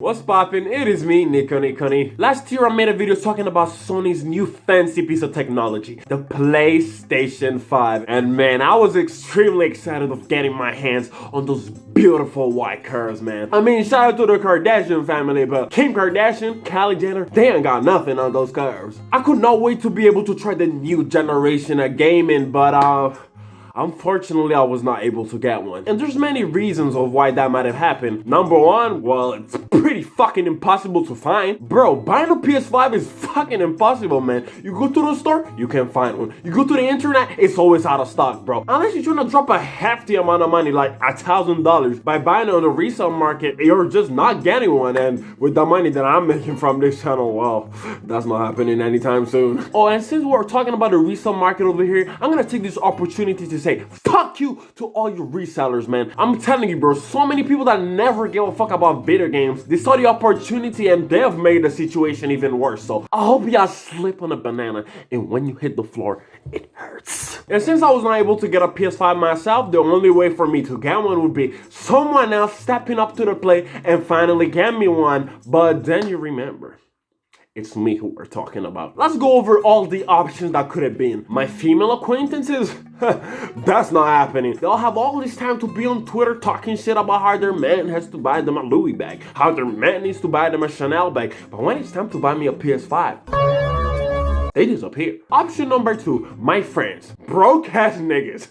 What's poppin'? It is me, Nikoni. Last year I made a video talking about Sony's new fancy piece of technology, the PlayStation 5. And man, I was extremely excited of getting my hands on those beautiful white curves, man. I mean, shout out to the Kardashian family, but Kim Kardashian, Kylie Jenner, they ain't got nothing on those curves. I could not wait to be able to try the new generation of gaming, but unfortunately, I was not able to get one. And there's many reasons of why that might have happened. Number one, well, it's pretty fucking impossible to find. Bro, buying a PS5 is fucking impossible, man. You go to the store, you can't find one. You go to the internet, it's always out of stock, bro. Unless you're trying to drop a hefty amount of money, like $1,000, by buying it on the resale market, you're just not getting one. And with the money that I'm making from this channel, well, that's not happening anytime soon. Oh, and since we're talking about the resale market over here, I'm gonna take this opportunity to say fuck you to all you resellers, man. I'm telling you, bro, so many people that never give a fuck about video games, they saw the opportunity and they have made the situation even worse. So I hope y'all slip on a banana and when you hit the floor, it hurts. And since I was not able to get a PS5 myself, the only way for me to get one would be someone else stepping up to the plate and finally get me one. But then you remember, it's me who we're talking about. Let's go over all the options that could have been. My female acquaintances? That's not happening. They'll have all this time to be on Twitter talking shit about how their man has to buy them a Louis bag, how their man needs to buy them a Chanel bag. But when it's time to buy me a PS5, they disappear. Option number two, my friends. Broke ass niggas.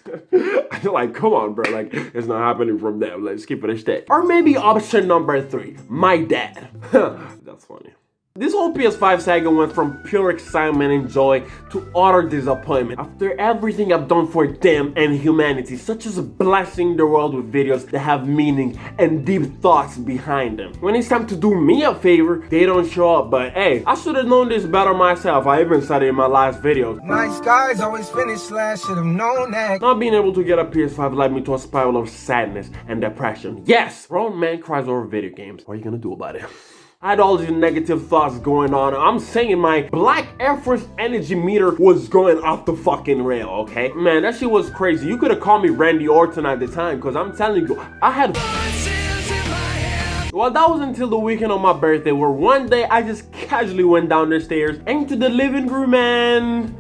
I'm like, come on, bro. Like, it's not happening from them. Let's keep it a step. Or maybe option number three, my dad. That's funny. This whole PS5 saga went from pure excitement and joy to utter disappointment after everything I've done for them and humanity, such as blessing the world with videos that have meaning and deep thoughts behind them. When it's time to do me a favor, they don't show up, but hey, I should have known this better myself. I even said it in my last video. Nice guys always finish last, should have known that. Not being able to get a PS5 led me to a spiral of sadness and depression. Yes, grown man cries over video games. What are you gonna do about it? I had all these negative thoughts going on. I'm saying my Black Air Force energy meter was going off the fucking rail, okay? Man, that shit was crazy. You could have called me Randy Orton at the time, because I'm telling you, I had... Well, that was until the weekend of my birthday, where one day I just casually went down the stairs into the living room and...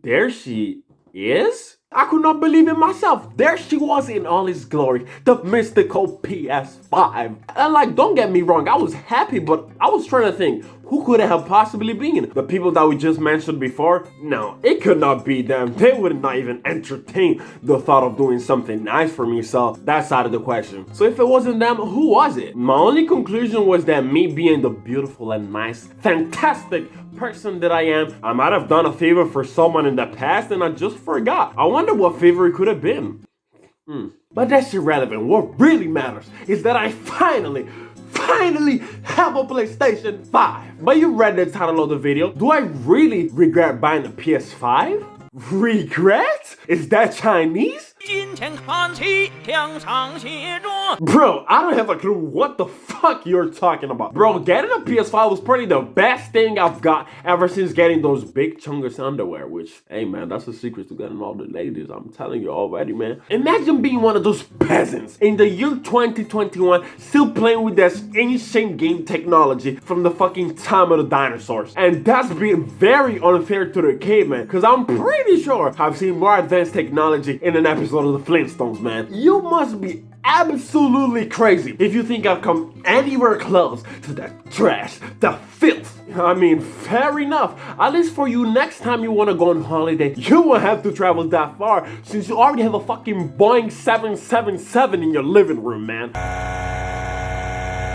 there she is? I could not believe it myself. There she was in all its glory, the mystical PS5. And like, don't get me wrong, I was happy, but I was trying to think, who could it have possibly been? The people that we just mentioned before? No, it could not be them. They would not even entertain the thought of doing something nice for me, so that's out of the question. So if it wasn't them, who was it? My only conclusion was that me being the beautiful and nice, fantastic person that I am, I might have done a favor for someone in the past and I just forgot. I wonder what favor it could have been. But that's irrelevant. What really matters is that I finally have a PlayStation 5. But you read the title of the video. Do I really regret buying a PS5? Regret? Is that Chinese? Bro, I don't have a clue what the fuck you're talking about. Bro, getting a PS5 was probably the best thing I've got ever since getting those big chungus underwear, which, hey man, that's the secret to getting all the ladies. I'm telling you already, man. Imagine being one of those peasants in the year 2021, still playing with this ancient game technology from the fucking time of the dinosaurs. And that's being very unfair to the caveman, because I'm pretty sure I've seen more advanced technology in an episode of the Flintstones, man. You must be absolutely crazy if you think I've come anywhere close to that trash, the filth. I mean, fair enough. At least for you, next time you want to go on holiday, you won't have to travel that far since you already have a fucking Boeing 777 in your living room, man.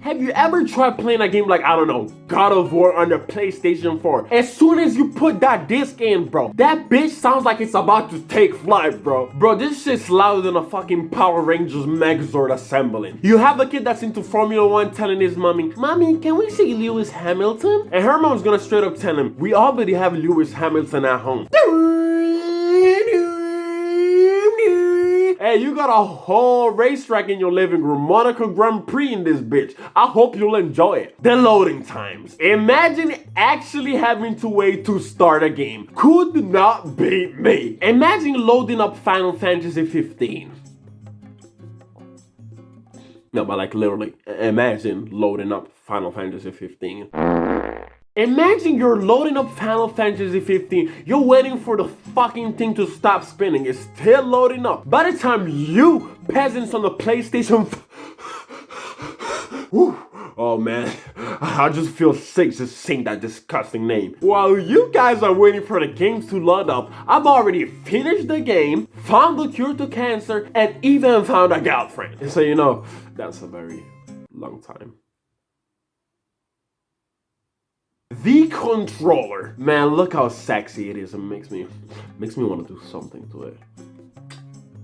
Have you ever tried playing a game like, I don't know, God of War on the PlayStation 4? As soon as you put that disc in, bro, that bitch sounds like it's about to take flight, bro. Bro, this shit's louder than a fucking Power Rangers Megazord assembling. You have a kid that's into Formula 1 telling his mommy, "Mommy, can we see Lewis Hamilton?" And her mom's gonna straight up tell him, "We already have Lewis Hamilton at home." Hey, you got a whole racetrack in your living room, Monaco Grand Prix in this bitch. I hope you'll enjoy it. The loading times. Imagine actually having to wait to start a game. Could not be me. Imagine loading up Final Fantasy 15. No, but like literally, imagine loading up Final Fantasy 15. Imagine you're loading up Final Fantasy 15, you're waiting for the fucking thing to stop spinning, it's still loading up. By the time you peasants on the PlayStation oh man, I just feel sick just saying that disgusting name. While you guys are waiting for the games to load up, I've already finished the game, found the cure to cancer, and even found a girlfriend. And so you know, that's a very long time. The controller. Man, look how sexy it is. It makes me want to do something to it.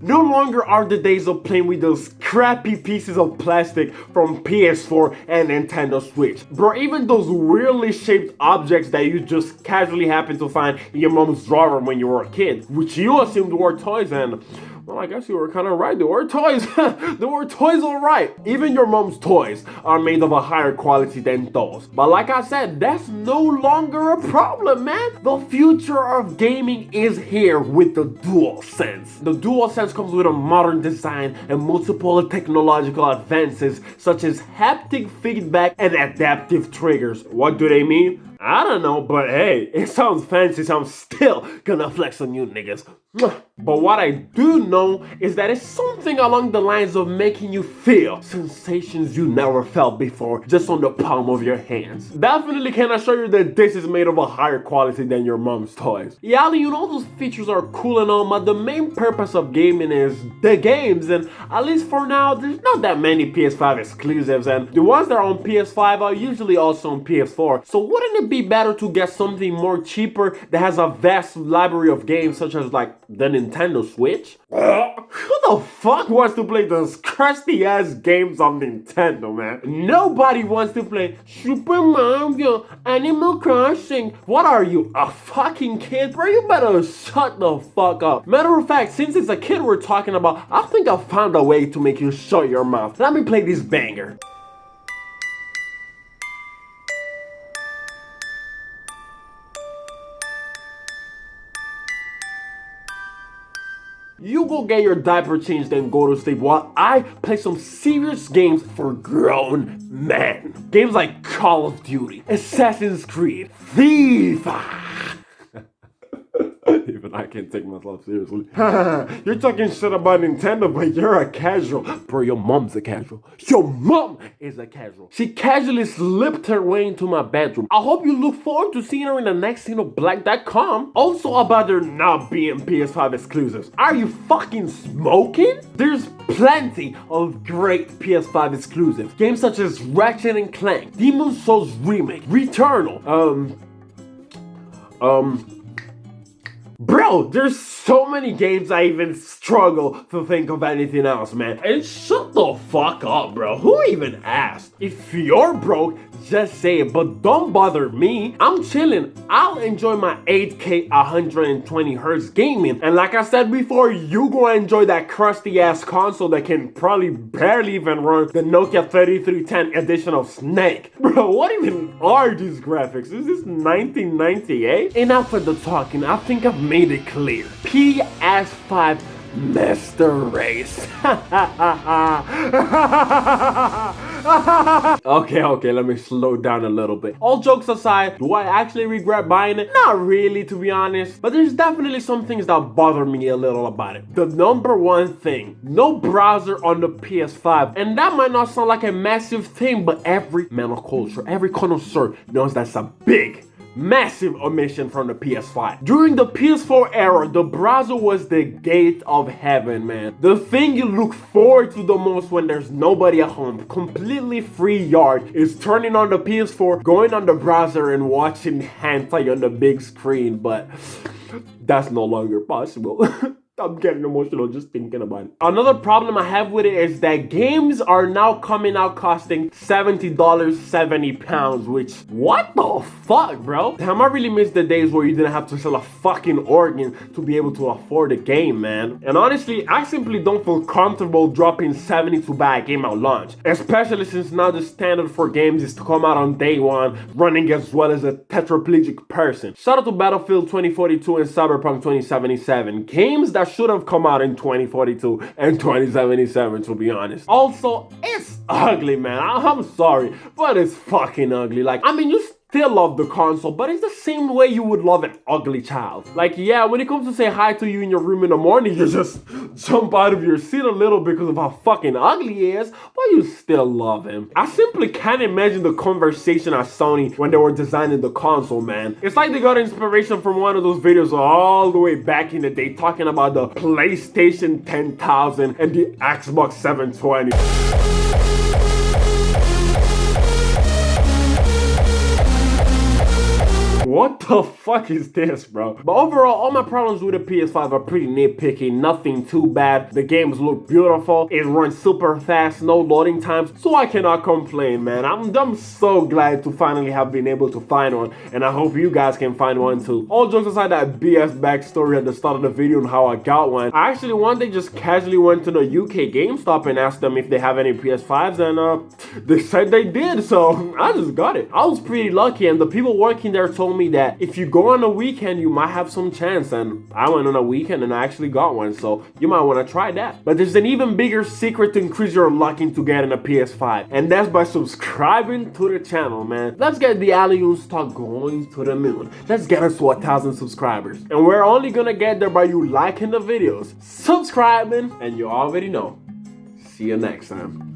No longer are the days of playing with those crappy pieces of plastic from PS4 and Nintendo Switch. Bro, even those weirdly shaped objects that you just casually happen to find in your mom's drawer when you were a kid, which you assumed were toys, and well, I guess you were kind of right. They were toys. They were toys, all right. Even your mom's toys are made of a higher quality than those. But like I said, that's no longer a problem, man. The future of gaming is here with the DualSense. The DualSense comes with a modern design and multiple technological advances such as haptic feedback and adaptive triggers. What do they mean? I don't know, but hey, it sounds fancy, so I'm still gonna flex on you niggas. But what I do know is that it's something along the lines of making you feel sensations you never felt before just on the palm of your hands. Definitely can assure you that this is made of a higher quality than your mom's toys. Yeah, you know those features are cool and all, but the main purpose of gaming is the games, and at least for now, there's not that many PS5 exclusives, and the ones that are on PS5 are usually also on PS4. So wouldn't it be better to get something more cheaper that has a vast library of games such as like the Nintendo Switch? Who the fuck wants to play those crusty ass games on Nintendo, man? Nobody wants to play Super Mario, Animal Crossing. What are you, a fucking kid? Bro, you better shut the fuck up. Matter of fact, since it's a kid we're talking about, I think I found a way to make you shut your mouth. Let me play this banger. You go get your diaper changed and go to sleep while I play some serious games for grown men. Games like Call of Duty, Assassin's Creed, FIFA. Even I can't take myself seriously. You're talking shit about Nintendo, but you're a casual. Bro, your mom's a casual. Your mom is a casual. She casually slipped her way into my bedroom. I hope you look forward to seeing her in the next scene of Black.com. Also about there not being PS5 exclusives. Are you fucking smoking? There's plenty of great PS5 exclusives. Games such as Ratchet and Clank, Demon's Souls Remake, Returnal, Bro, there's so many games I even struggle to think of anything else, man. And shut the fuck up, bro. Who even asked? If you're broke, just say it, but don't bother me. I'm chilling. I'll enjoy my 8K 120Hz gaming. And like I said before, you go enjoy that crusty ass console that can probably barely even run the Nokia 3310 edition of Snake. Bro, what even are these graphics? Is this 1998? Enough of the talking. I think I've made it clear. PS5 Master Race. Okay, let me slow down a little bit. All jokes aside, do I actually regret buying it? Not really, to be honest. But there's definitely some things that bother me a little about it. The number one thing, no browser on the PS5. And that might not sound like a massive thing, but every man of culture, every connoisseur knows that's a big, massive omission from the PS5. During the PS4 era, the browser was the gate of heaven, man. The thing you look forward to the most when there's nobody at home, completely free yard, is turning on the PS4, going on the browser and watching hentai on the big screen, but that's no longer possible. I'm getting emotional just thinking about it. Another problem I have with it is that games are now coming out costing $70, 70 pounds, which, what the fuck, bro? Damn, I really miss the days where you didn't have to sell a fucking organ to be able to afford a game, man. And honestly, I simply don't feel comfortable dropping 70 to buy a game at launch, especially since now the standard for games is to come out on day one, running as well as a tetraplegic person. Shout out to Battlefield 2042 and Cyberpunk 2077, games that that should have come out in 2042 and 2077, to be honest. Also, it's ugly, man. I'm sorry, but it's fucking ugly. Like, I mean, you still love the console, but it's the same way you would love an ugly child. Like, yeah, when it comes to say hi to you in your room in the morning, you just jump out of your seat a little because of how fucking ugly he is, but you still love him. I simply can't imagine the conversation at Sony when they were designing the console, man. It's like they got inspiration from one of those videos all the way back in the day talking about the PlayStation 10,000 and the Xbox 720. What the fuck is this, bro? But overall, all my problems with the PS5 are pretty nitpicky, nothing too bad. The games look beautiful, it runs super fast, no loading times, so I cannot complain, man. I'm so glad to finally have been able to find one, and I hope you guys can find one too. All jokes aside, that BS backstory at the start of the video and how I got one, I actually one day just casually went to the UK GameStop and asked them if they have any PS5s, and they said they did, so I just got it. I was pretty lucky, and the people working there told me that if you go on a weekend, you might have some chance, and I went on a weekend and I actually got one, so you might want to try that. But there's an even bigger secret to increase your luck into getting a PS5, and that's by subscribing to the channel, man. Let's get the Alliance talk going to the moon. Let's get us to 1,000 subscribers, and we're only gonna get there by you liking the videos, subscribing, and you already know. See you next time.